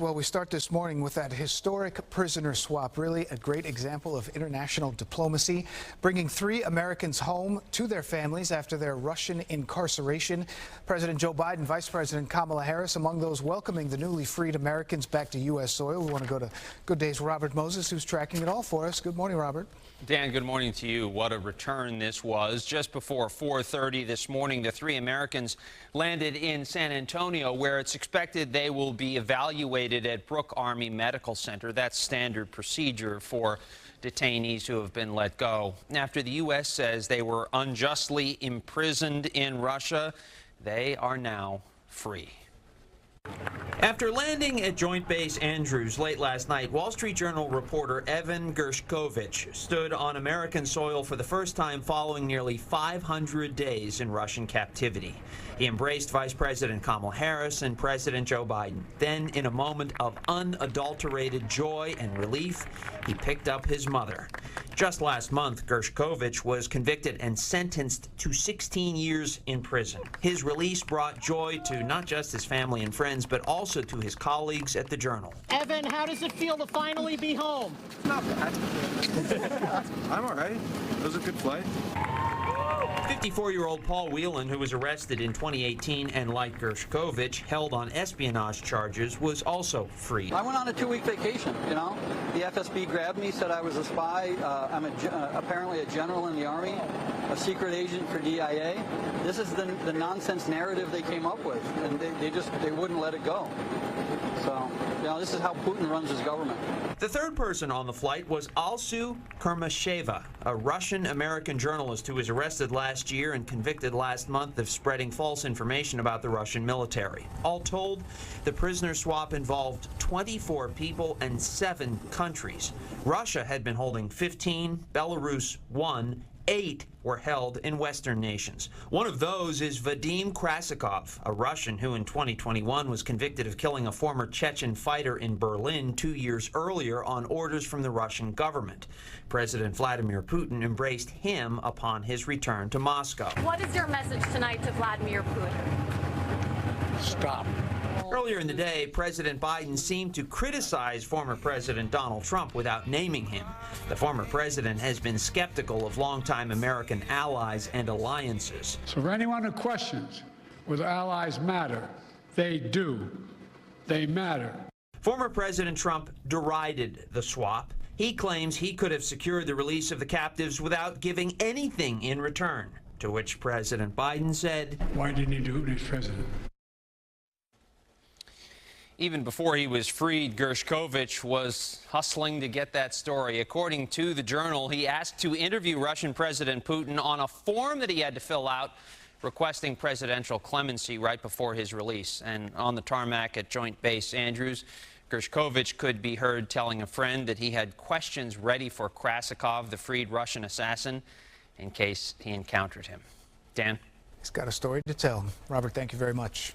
Well, we start this morning with that historic prisoner swap, really a great example of international diplomacy, bringing 3 Americans home to their families after their Russian incarceration. President Joe Biden, Vice President Kamala Harris among those welcoming the newly freed Americans back to U.S. soil. We want to go to Good Day's Robert Moses, who's tracking it all for us. Good morning, Robert. Dan, good morning to you. What a return this was. Just before 4:30 this morning, the 3 Americans landed in San Antonio, where it's expected they will be evaluated at Brooke Army Medical Center. That's standard procedure for detainees who have been let go. After the U.S. says they were unjustly imprisoned in Russia, they are now free. After landing at Joint Base Andrews late last night, Wall Street Journal reporter Evan Gershkovich stood on American soil for the first time following nearly 500 days in Russian captivity. He embraced Vice President Kamala Harris and President Joe Biden. Then, in a moment of unadulterated joy and relief, he picked up his mother. Just last month, Gershkovich was convicted and sentenced to 16 years in prison. His release brought joy to not just his family and friends, but also to his colleagues at the Journal. Evan, how does it feel to finally be home? Not bad. I'm all right. It was a good flight. 54-year-old Paul Whelan, who was arrested in 2018 and, like Gershkovich, held on espionage charges, was also freed. I went on a 2-week vacation, you know. The FSB grabbed me, said I was a spy. I'm apparently a general in the Army, a secret agent for DIA. This is the nonsense narrative they came up with, and they wouldn't let it go. So, you know, this is how Putin runs his government. The third person on the flight was Alsu Kurmasheva, a Russian-American journalist who was arrested last year and convicted last month of spreading false information about the Russian military. All told, the prisoner swap involved 24 people and 7 countries. Russia had been holding 15, Belarus 1, 8 were held in Western nations. One of those is Vladimir Kara-Murza, a Russian who in 2021 was convicted of killing a former Chechen fighter in Berlin 2 years earlier on orders from the Russian government. President Vladimir Putin embraced him upon his return to Moscow. What is your message tonight to Vladimir Putin? Stop. Earlier in the day, President Biden seemed to criticize former President Donald Trump without naming him. The former president has been skeptical of longtime American allies and alliances. So for anyone who questions whether allies matter, they do. They matter. Former President Trump derided the swap. He claims he could have secured the release of the captives without giving anything in return, to which President Biden said, "Why didn't he do it when he was president?" Even before he was freed, Gershkovich was hustling to get that story. According to the Journal, he asked to interview Russian President Putin on a form that he had to fill out, requesting presidential clemency right before his release. And on the tarmac at Joint Base Andrews, Gershkovich could be heard telling a friend that he had questions ready for Kara-Murza, the freed Russian assassin, in case he encountered him. Dan? He's got a story to tell. Robert, thank you very much.